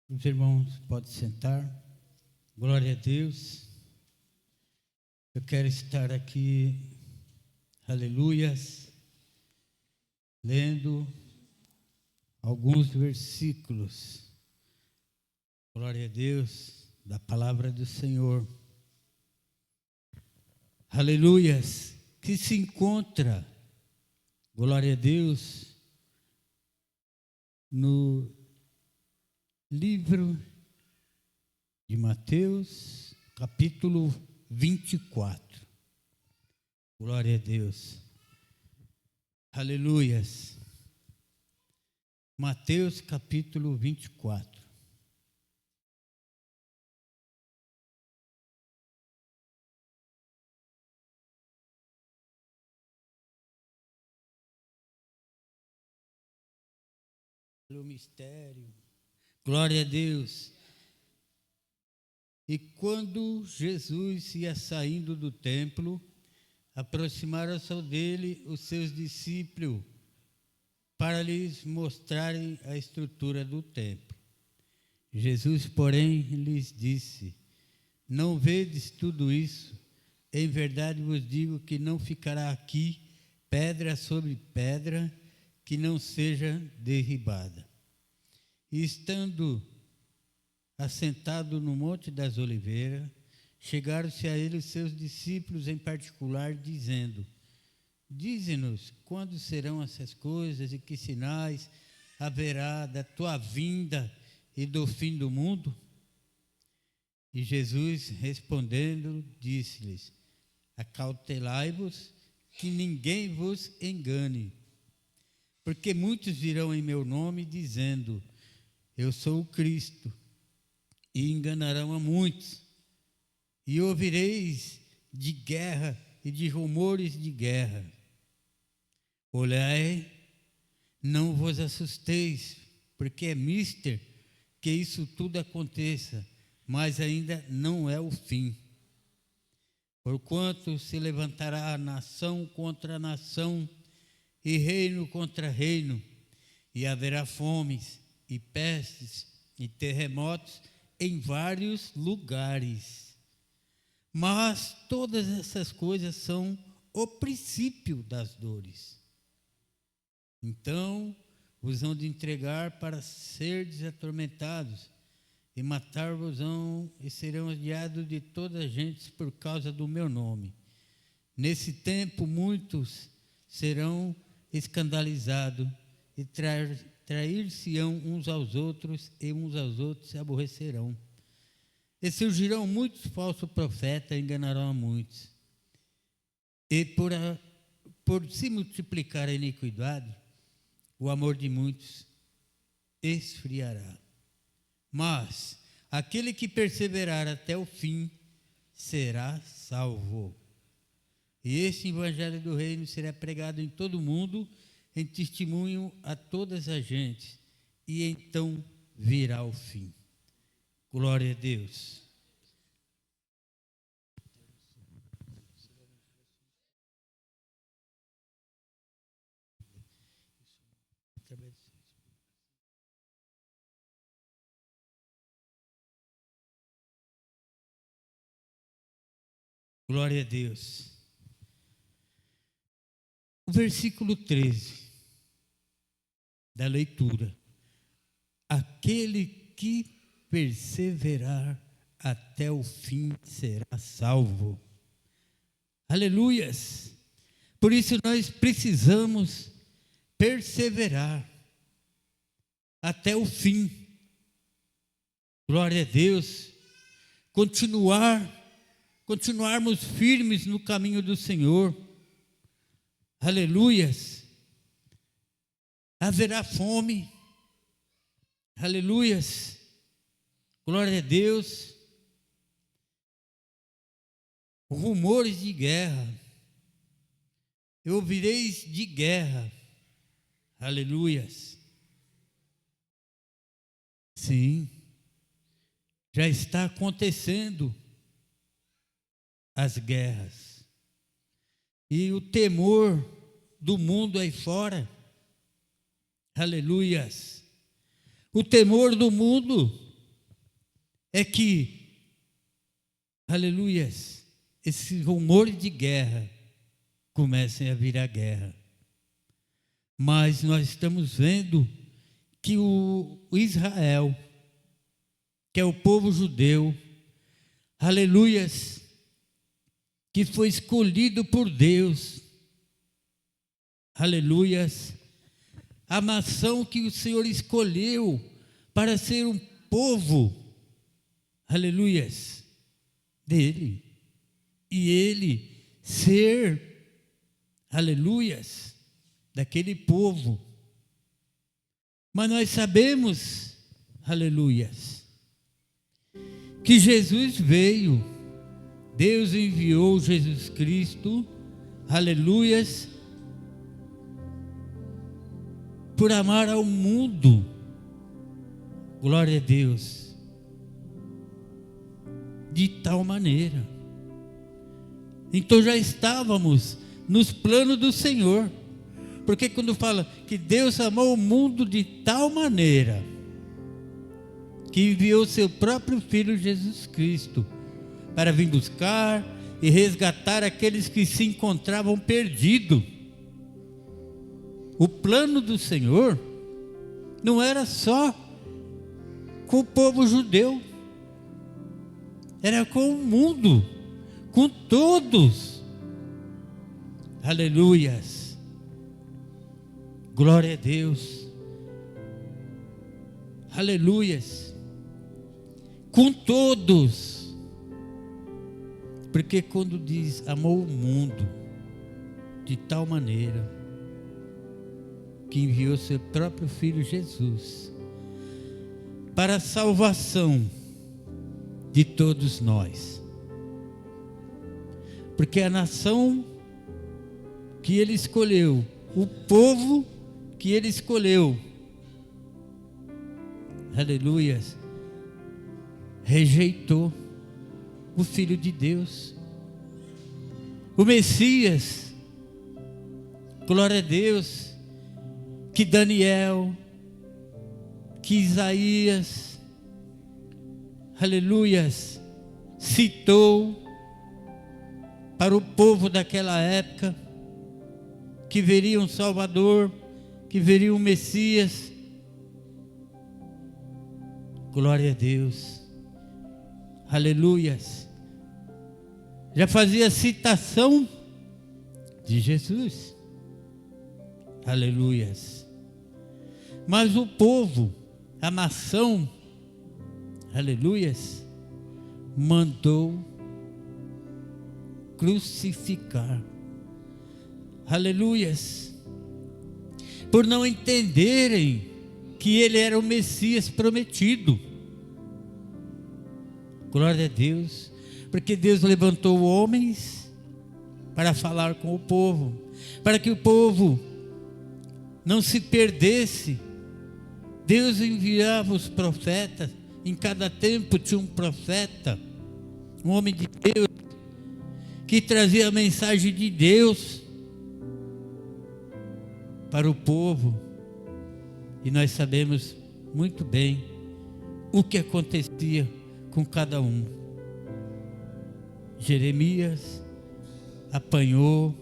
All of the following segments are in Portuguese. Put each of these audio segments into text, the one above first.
Os irmãos podem sentar. Glória a Deus. Eu quero estar aqui, aleluias, lendo alguns versículos. Glória a Deus, da palavra do Senhor. Aleluias, que se encontra, glória a Deus, no livro de Mateus, capítulo 24. Glória a Deus. Aleluias. Mateus, capítulo 24. O mistério. Glória a Deus. E quando Jesus ia saindo do templo, aproximaram-se dele os seus discípulos para lhes mostrarem a estrutura do templo. Jesus, porém, lhes disse: não vedes tudo isso? Em verdade vos digo que não ficará aqui pedra sobre pedra que não seja derribada. E estando assentado no Monte das Oliveiras, chegaram-se a ele os seus discípulos em particular, dizendo: dize-nos quando serão essas coisas e que sinais haverá da tua vinda e do fim do mundo? E Jesus, respondendo, disse-lhes: acautelai-vos que ninguém vos engane, porque muitos virão em meu nome dizendo: eu sou o Cristo, e enganarão a muitos. E ouvireis de guerra e de rumores de guerra. Olhai, não vos assusteis, porque é mister que isso tudo aconteça, mas ainda não é o fim. Porquanto se levantará nação contra nação, e reino contra reino, e haverá fomes, e pestes, e terremotos em vários lugares. Mas todas essas coisas são o princípio das dores. Então vos hão de entregar para serdes atormentados, e matar-vos-ão, e serão odiados de toda a gente por causa do meu nome. Nesse tempo muitos serão escandalizados, e trair-se-ão uns aos outros, e uns aos outros se aborrecerão. E surgirão muitos falsos profetas, e enganarão a muitos. E por se multiplicar a iniquidade, o amor de muitos esfriará. Mas aquele que perseverar até o fim será salvo. E este evangelho do reino será pregado em todo o mundo, em testemunho a todas as gentes, e então virá o fim. Glória a Deus. Glória a Deus. O versículo 13 da leitura: aquele que perseverar até o fim será salvo. Aleluias! Por isso nós precisamos perseverar até o fim. Glória a Deus. Continuarmos firmes no caminho do Senhor. Aleluias. Haverá fome. Aleluias. Glória a Deus. Rumores de guerra. Ouvireis de guerra. Aleluias. Sim. Já está acontecendo as guerras. E o temor do mundo aí fora. Aleluias. O temor do mundo é que, aleluias, esses rumores de guerra comecem a virar guerra. Mas nós estamos vendo que o Israel, que é o povo judeu, aleluias, que foi escolhido por Deus, aleluias, a nação que o Senhor escolheu para ser um povo, aleluias, dele, e ele ser, aleluias, daquele povo. Mas nós sabemos, aleluias, que Jesus veio, Deus enviou Jesus Cristo, aleluias, por amar ao mundo, glória a Deus, de tal maneira. Então já estávamos nos planos do Senhor, porque quando fala que Deus amou o mundo de tal maneira, que enviou seu próprio Filho Jesus Cristo, para vir buscar e resgatar aqueles que se encontravam perdidos. O plano do Senhor não era só com o povo judeu, era com o mundo, com todos. Aleluias, glória a Deus, aleluias, com todos, porque quando diz amou o mundo de tal maneira, que enviou seu próprio Filho Jesus para a salvação de todos nós, porque a nação que ele escolheu, o povo que ele escolheu, aleluias, rejeitou o Filho de Deus, o Messias, glória a Deus, que Daniel, que Isaías, aleluias, citou para o povo daquela época, que veria um Salvador, que veria um Messias. Glória a Deus, aleluias, já fazia citação de Jesus, aleluias. Mas o povo, a nação, aleluias, mandou crucificar, aleluias, por não entenderem que ele era o Messias prometido. Glória a Deus, porque Deus levantou homens para falar com o povo, para que o povo não se perdesse. Deus enviava os profetas, em cada tempo tinha um profeta, um homem de Deus, que trazia a mensagem de Deus para o povo, e nós sabemos muito bem o que acontecia com cada um. Jeremias apanhou,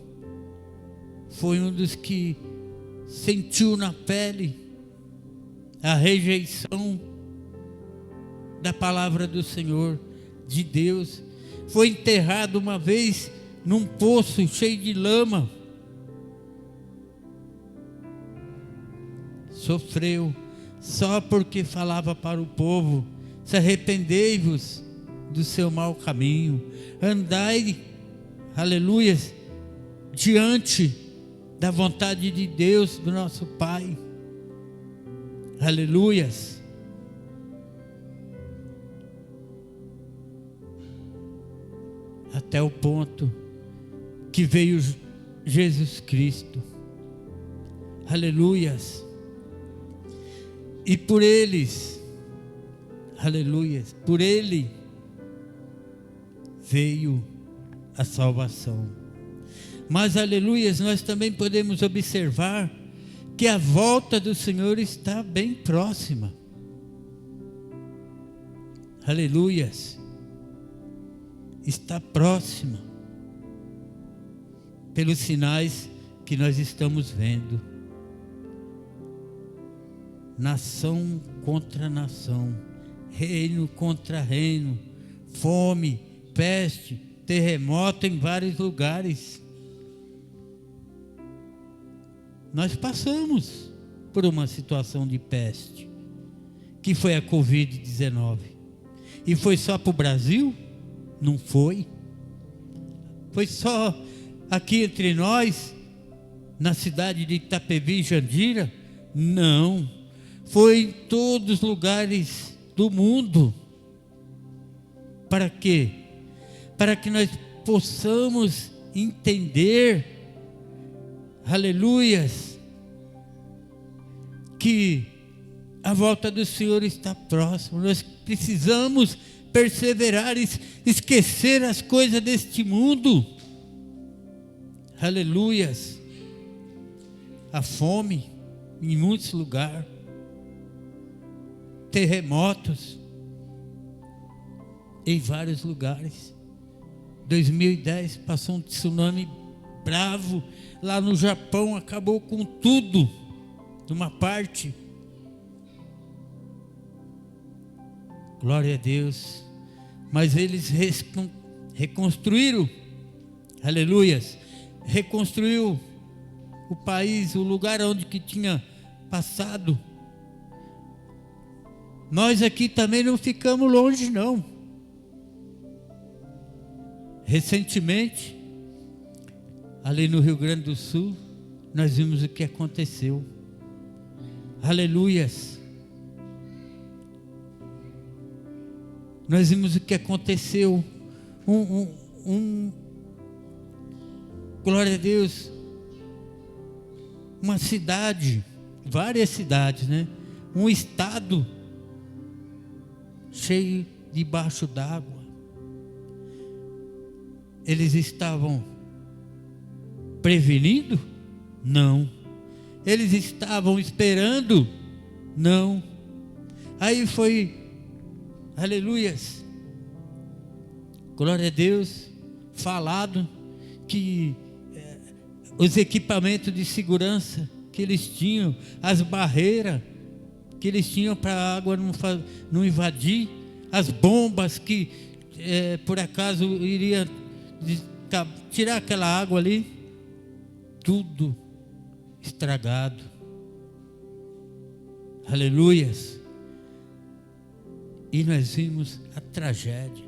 foi um dos que sentiu na pele a rejeição da palavra do Senhor, de Deus. Foi enterrado uma vez num poço cheio de lama. Sofreu só porque falava para o povo: se arrependei-vos do seu mau caminho, andai, aleluias, diante da vontade de Deus, do nosso Pai, aleluias. Até o ponto que veio Jesus Cristo, aleluias, e por eles, aleluias, por ele veio a salvação. Mas, aleluias, nós também podemos observar que a volta do Senhor está bem próxima. Aleluias. Está próxima. Pelos sinais que nós estamos vendo. Nação contra nação. Reino contra reino. Fome, peste, terremoto em vários lugares. Nós passamos por uma situação de peste, que foi a Covid-19. E foi só para o Brasil? Não foi. Foi só aqui entre nós, na cidade de Itapevi e Jandira? Não. Foi em todos os lugares do mundo. Para quê? Para que nós possamos entender, aleluias, que a volta do Senhor está próxima. Nós precisamos perseverar, esquecer as coisas deste mundo. Aleluias. A fome em muitos lugares. Terremotos em vários lugares. 2010 passou um tsunami bravo lá no Japão, acabou com tudo, numa parte. Glória a Deus. Mas eles reconstruíram, aleluias, reconstruiu o país, o lugar onde que tinha passado. Nós aqui também não ficamos longe não. Recentemente, ali no Rio Grande do Sul, nós vimos o que aconteceu. Aleluias. Nós vimos o que aconteceu. Glória a Deus. Uma cidade, várias cidades, né? Um estado cheio debaixo d'água. Eles estavam prevenindo? Não. Eles estavam esperando? Não. Aí foi, aleluias, glória a Deus, falado que os equipamentos de segurança que eles tinham, as barreiras que eles tinham para a água não invadir, as bombas que por acaso iria tirar aquela água ali, tudo estragado. Aleluias. E nós vimos a tragédia.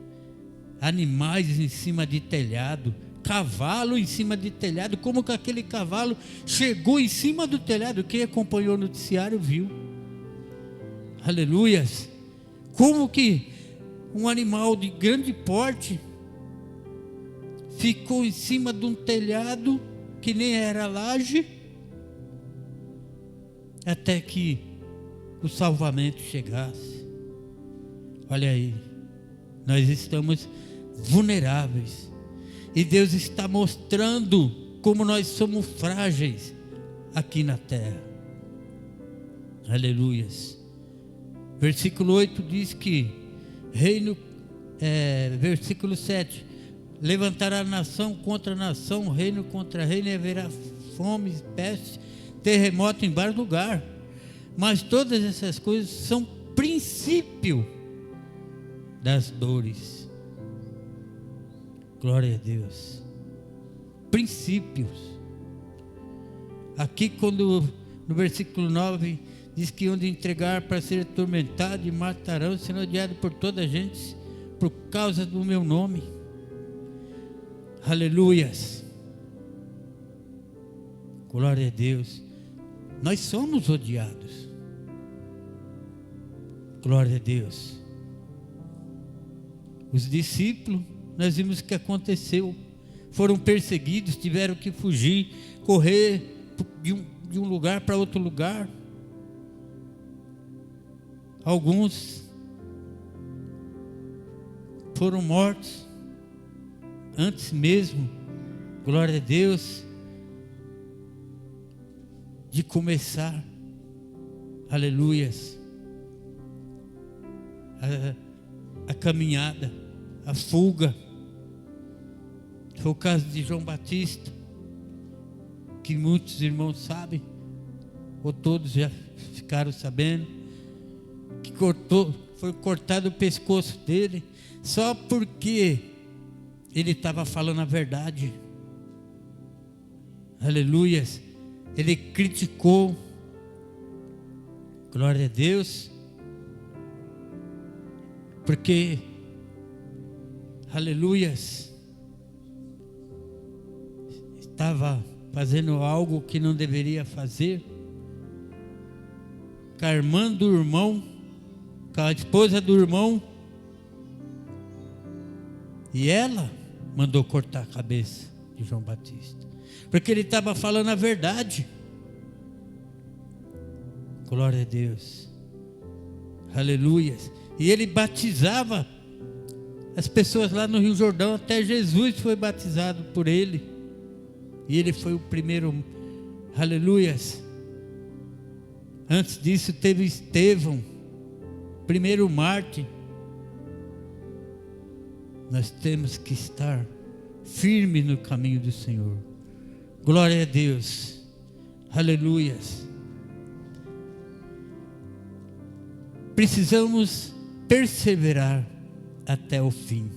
Animais em cima de telhado, cavalo em cima de telhado. Como que aquele cavalo chegou em cima do telhado? Quem acompanhou o noticiário viu. Aleluias. Como que um animal de grande porte ficou em cima de um telhado que nem era laje, até que o salvamento chegasse. Olha aí, nós estamos vulneráveis e Deus está mostrando como nós somos frágeis aqui na terra. Aleluias. Versículo 8 diz que versículo 7, levantará nação contra nação, reino contra reino, e haverá fome, peste, terremoto em vários lugares. Mas todas essas coisas são princípio das dores. Glória a Deus. Princípios. Aqui quando no versículo 9 diz que onde entregar para ser atormentado e matarão, sendo odiado por toda a gente por causa do meu nome. Aleluias. Glória a Deus. Nós somos odiados. Glória a Deus. Os discípulos, nós vimos o que aconteceu. Foram perseguidos, tiveram que fugir, correr de um lugar para outro lugar. Alguns foram mortos antes mesmo, glória a Deus, de começar, aleluias, a caminhada, a fuga. Foi o caso de João Batista, que muitos irmãos sabem, ou todos já ficaram sabendo, que foi cortado o pescoço dele, só porque ele estava falando a verdade. Aleluias. Ele criticou. Glória a Deus. Porque, aleluias, estava fazendo algo que não deveria fazer, com a irmã do irmão, com a esposa do irmão, e ela mandou cortar a cabeça de João Batista, porque ele estava falando a verdade. Glória a Deus. Aleluias. E ele batizava as pessoas lá no Rio Jordão, até Jesus foi batizado por ele. E ele foi o primeiro, aleluias. Antes disso teve Estevão, primeiro mártir. Nós temos que estar firmes no caminho do Senhor. Glória a Deus. Aleluias. Precisamos perseverar até o fim.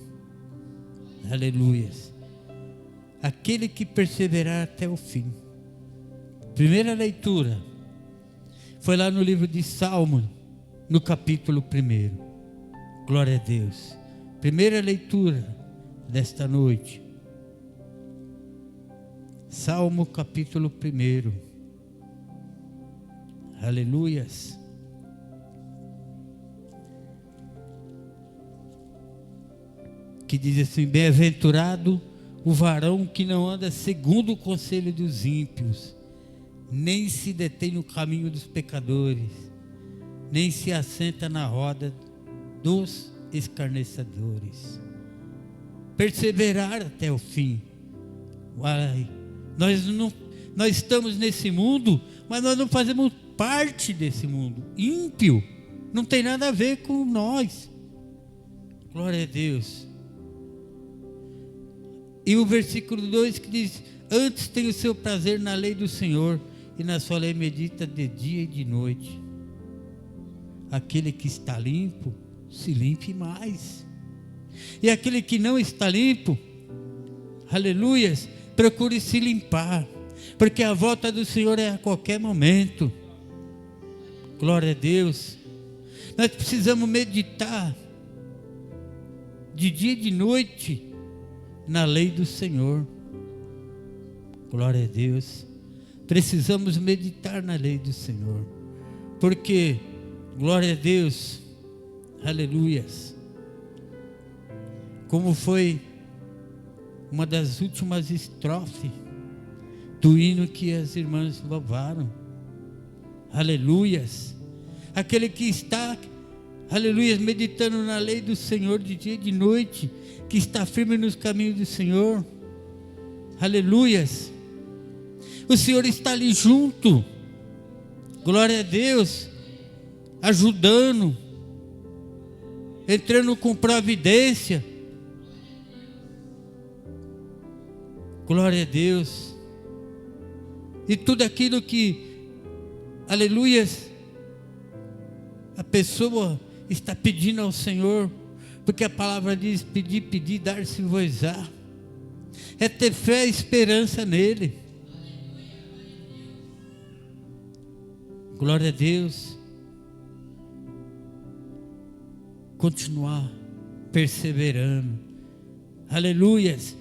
Aleluias. Aquele que perseverar até o fim. Primeira leitura foi lá no livro de Salmo, no capítulo 1. Glória a Deus. Primeira leitura desta noite. Salmo capítulo 1. Aleluias. Que diz assim: bem-aventurado o varão que não anda segundo o conselho dos ímpios, nem se detém no caminho dos pecadores, nem se assenta na roda dos escarnecedores. Perseverar até o fim. Nós estamos nesse mundo, mas nós não fazemos parte desse mundo. Ímpio não tem nada a ver com nós. Glória a Deus. E o versículo 2 que diz: antes tem o seu prazer na lei do Senhor, e na sua lei medita de dia e de noite. Aquele que está limpo, se limpe mais. E aquele que não está limpo, aleluias, procure se limpar, porque a volta do Senhor é a qualquer momento. Glória a Deus. Nós precisamos meditar de dia e de noite na lei do Senhor. Glória a Deus. Precisamos meditar na lei do Senhor, porque, glória a Deus, aleluias, como foi uma das últimas estrofes do hino que as irmãs louvaram, aleluias, aquele que está, aleluias, meditando na lei do Senhor de dia e de noite, que está firme nos caminhos do Senhor, aleluias, o Senhor está ali junto, glória a Deus, ajudando, entrando com providência, glória a Deus, e tudo aquilo que, aleluias, a pessoa está pedindo ao Senhor, porque a palavra diz: pedir, pedir, dar-se-vos-á. É ter fé e esperança nele. Glória a Deus. Continuar perseverando. Aleluias.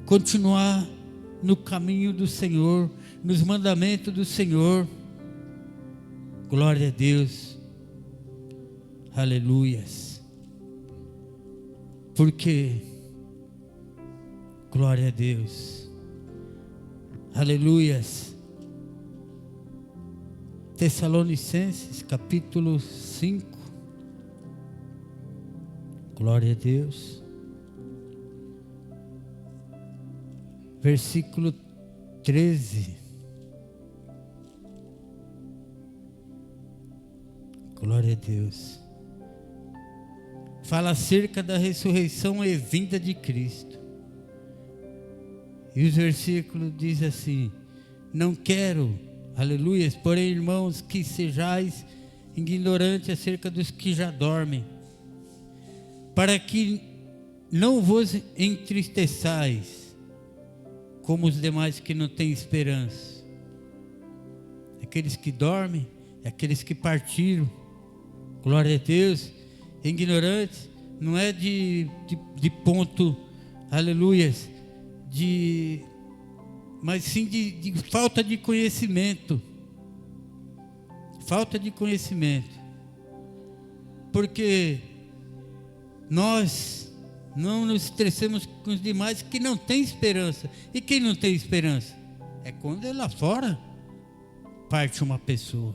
Continuar no caminho do Senhor, nos mandamentos do Senhor. Glória a Deus. Aleluias. Porque, glória a Deus, aleluias. Tessalonicenses capítulo 5, glória a Deus, versículo 13, glória a Deus. fala acerca da ressurreição e vinda de Cristo. E os versículos dizem assim: não quero, aleluia, porém, irmãos, que sejais ignorantes acerca dos que já dormem, para que não vos entristeçais, como os demais que não têm esperança. Aqueles que dormem, aqueles que partiram, glória a Deus, ignorantes, não é de ponto, aleluias, mas sim de falta de conhecimento. Falta de conhecimento. Porque nós não nos estressemos com os demais que não têm esperança. E quem não tem esperança? É quando lá fora parte uma pessoa.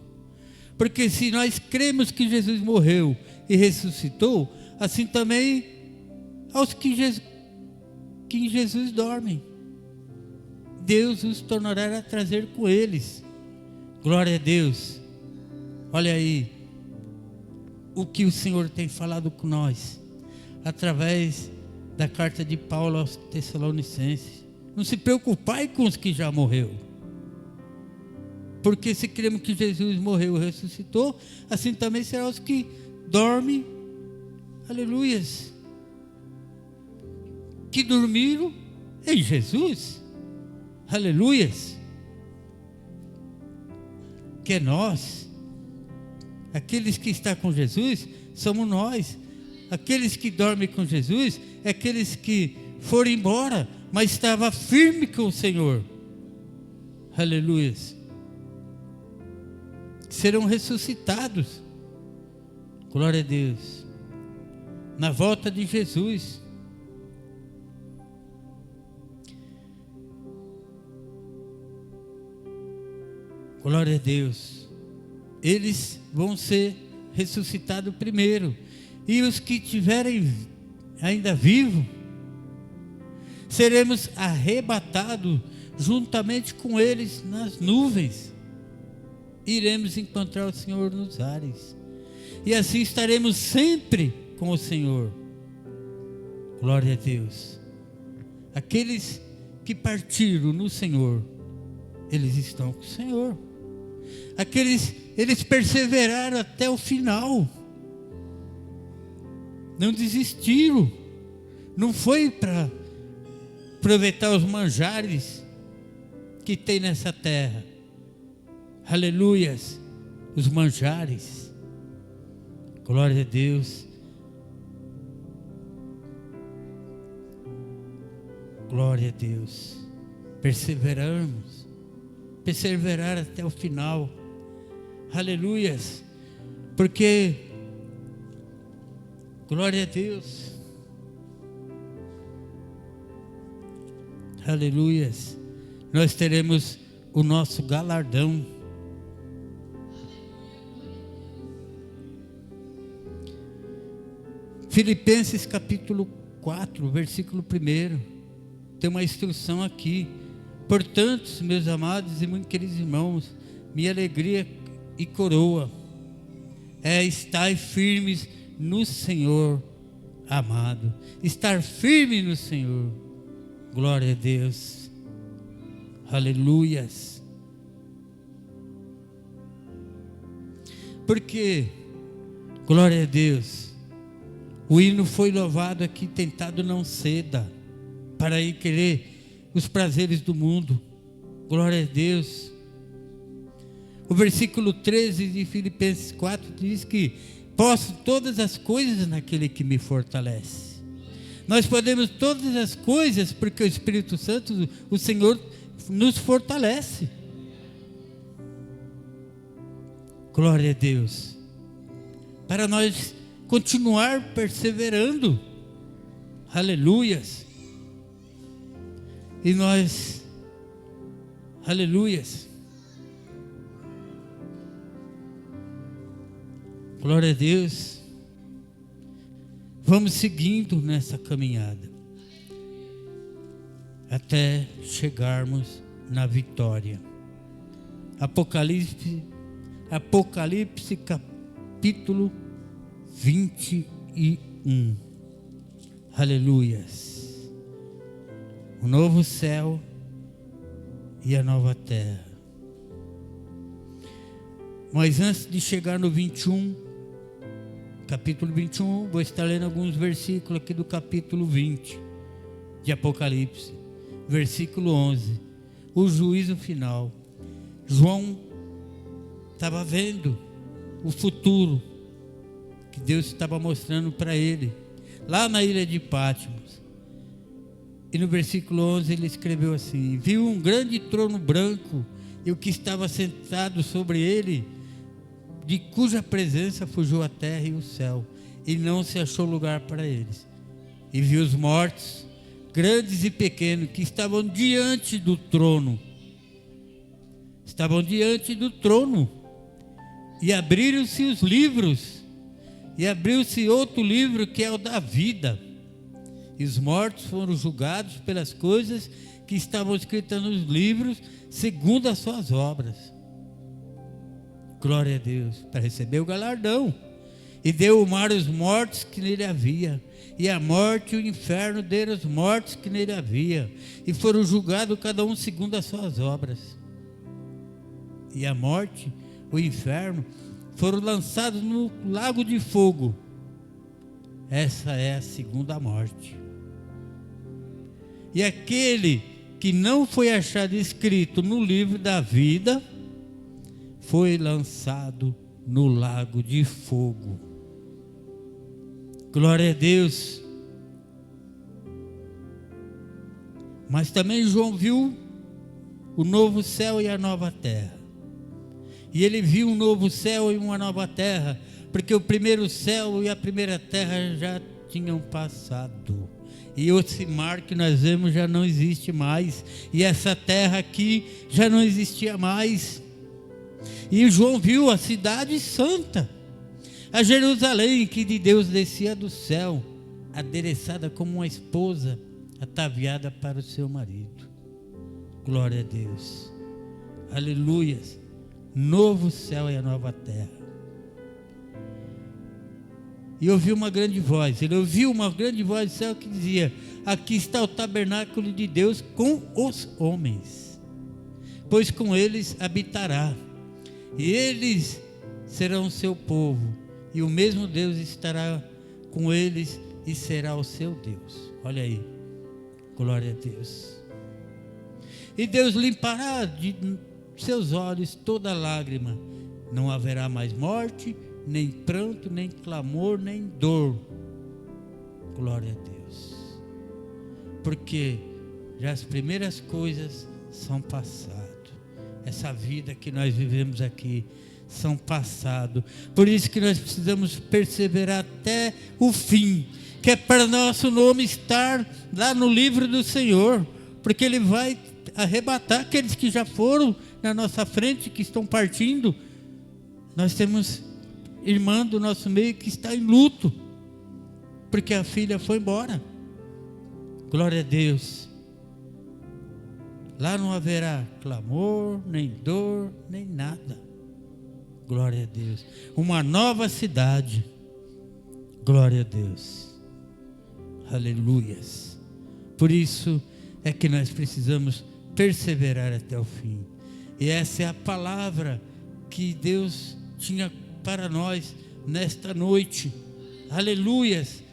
Porque se nós cremos que Jesus morreu e ressuscitou, assim também aos que em Jesus dormem, Deus os tornará a trazer com eles. Glória a Deus. Olha aí o que o Senhor tem falado com nós através da carta de Paulo aos Tessalonicenses. Não se preocupai com os que já morreu, porque se cremos que Jesus morreu e ressuscitou, assim também serão os que dormem, aleluias, que dormiram em Jesus, aleluias, que é nós. Aqueles que estão com Jesus somos nós. Aqueles que dormem com Jesus é aqueles que foram embora, mas estavam firmes com o Senhor. Aleluias. Serão ressuscitados. Glória a Deus. Na volta de Jesus. Glória a Deus. Eles vão ser ressuscitados primeiro. E os que estiverem ainda vivos, seremos arrebatados juntamente com eles nas nuvens. Iremos encontrar o Senhor nos ares. E assim estaremos sempre com o Senhor. Glória a Deus. Aqueles que partiram no Senhor, eles estão com o Senhor. Eles perseveraram até o final. Não desistiram. Não foi para aproveitar os manjares que tem nessa terra. Aleluias. Os manjares. Glória a Deus. Glória a Deus. Perseverar até o final. Aleluias. Porque, glória a Deus. Aleluias. Nós teremos o nosso galardão. Filipenses capítulo 4, versículo 1. Tem uma instrução aqui. Portanto, meus amados e muito queridos irmãos, minha alegria e coroa é estar firmes no Senhor, amado. Estar firme no Senhor. Glória a Deus. Aleluias. Porque, glória a Deus, o hino foi louvado aqui: tentado não ceda para ir querer os prazeres do mundo. Glória a Deus. O versículo 13 de Filipenses 4 diz que posso todas as coisas naquele que me fortalece. Nós podemos todas as coisas porque o Espírito Santo, o Senhor, nos fortalece. Glória a Deus. Para nós continuar perseverando. Aleluias. E nós, aleluias. Glória a Deus. Vamos seguindo nessa caminhada até chegarmos na vitória. Apocalipse capítulo 21. 1. Aleluias. O novo céu e a nova terra. Mas antes de chegar no 21, capítulo 21, vou estar lendo alguns versículos aqui do capítulo 20 de Apocalipse, versículo 11, o juízo final. João estava vendo o futuro que Deus estava mostrando para ele, lá na ilha de Patmos. E no versículo 11 ele escreveu assim: viu um grande trono branco e o que estava sentado sobre ele, de cuja presença fugiu a terra e o céu, e não se achou lugar para eles. E viu os mortos, grandes e pequenos, que estavam diante do trono. Estavam diante do trono. E abriram-se os livros. E abriu-se outro livro, que é o da vida. E os mortos foram julgados pelas coisas que estavam escritas nos livros, segundo as suas obras. Glória a Deus, para receber o galardão. E deu o mar os mortos que nele havia, e a morte e o inferno deram os mortos que nele havia, e foram julgados cada um segundo as suas obras. E a morte, o inferno, foram lançados no lago de fogo. Essa é a segunda morte. E aquele que não foi achado escrito no livro da vida, foi lançado no lago de fogo. Glória a Deus. Mas também João viu o novo céu e a nova terra. E ele viu um novo céu e uma nova terra, porque o primeiro céu e a primeira terra já tinham passado. E esse mar que nós vemos já não existe mais. E essa terra aqui já não existia mais. E João viu a cidade santa, a Jerusalém, que de Deus descia do céu, adereçada como uma esposa ataviada para o seu marido. Glória a Deus. Aleluias. Novo céu e a nova terra. E ouviu uma grande voz. Ele ouviu uma grande voz do céu que dizia: aqui está o tabernáculo de Deus com os homens, pois com eles habitará. E eles serão o seu povo, e o mesmo Deus estará com eles e será o seu Deus. Olha aí, glória a Deus. E Deus limpará de seus olhos toda lágrima. Não haverá mais morte, nem pranto, nem clamor, nem dor. Glória a Deus. Porque já as primeiras coisas são passadas. Essa vida que nós vivemos aqui são passado. Por isso que nós precisamos perseverar até o fim, que é para nosso nome estar lá no livro do Senhor, porque Ele vai arrebatar aqueles que já foram na nossa frente, que estão partindo. Nós temos irmã do nosso meio que está em luto, porque a filha foi embora. Glória a Deus. Lá não haverá clamor, nem dor, nem nada. Glória a Deus. Uma nova cidade. Glória a Deus. Aleluias. Por isso é que nós precisamos perseverar até o fim. E essa é a palavra que Deus tinha para nós nesta noite. Aleluias.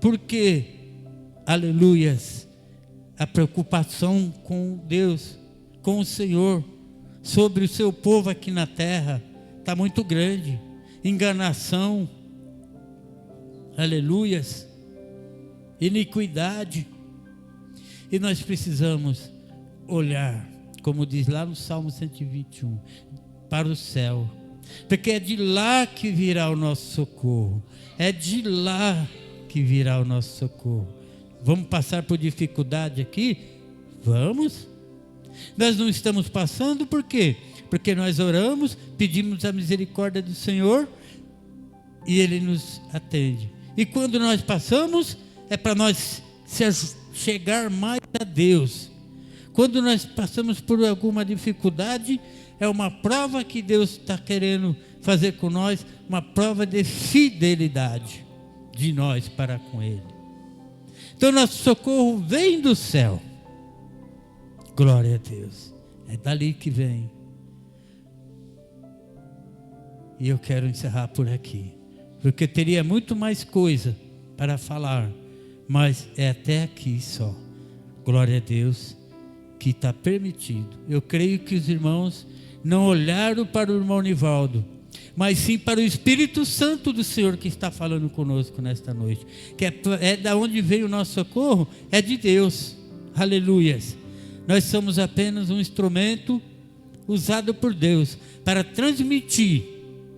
Porque, aleluias, a preocupação com Deus, com o Senhor, sobre o seu povo aqui na terra, está muito grande. Enganação, aleluias, iniquidade. E nós precisamos olhar, como diz lá no Salmo 121, para o céu, porque é de lá que virá o nosso socorro. É de lá que virá o nosso socorro. Vamos passar por dificuldade aqui? Vamos. Nós não estamos passando por quê? Porque nós oramos, pedimos a misericórdia do Senhor e Ele nos atende. E quando nós passamos, é para nós chegar mais a Deus. Quando nós passamos por alguma dificuldade, é uma prova que Deus está querendo fazer com nós, uma prova de fidelidade. de nós para com Ele. Então nosso socorro vem do céu. Glória a Deus. É dali que vem. E eu quero encerrar por aqui, porque teria muito mais coisa para falar, mas é até aqui só. Glória a Deus, que está permitido. Eu creio que os irmãos não olharam para o irmão Nivaldo, mas sim para o Espírito Santo do Senhor que está falando conosco nesta noite, que é da onde veio o nosso socorro, é de Deus. Aleluias. Nós somos apenas um instrumento usado por Deus para transmitir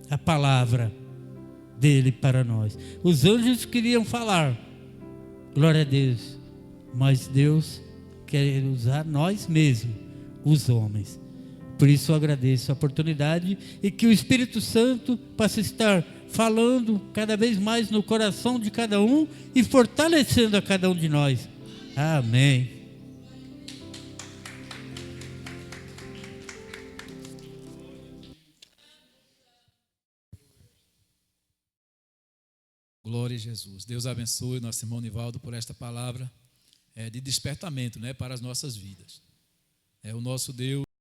a palavra dele para nós. Os anjos queriam falar, glória a Deus, mas Deus quer usar nós mesmos, os homens. Por isso eu agradeço a oportunidade e que o Espírito Santo possa estar falando cada vez mais no coração de cada um e fortalecendo a cada um de nós. Amém. Glória a Jesus. Deus abençoe nosso irmão Nivaldo por esta palavra de despertamento, para as nossas vidas. O nosso Deus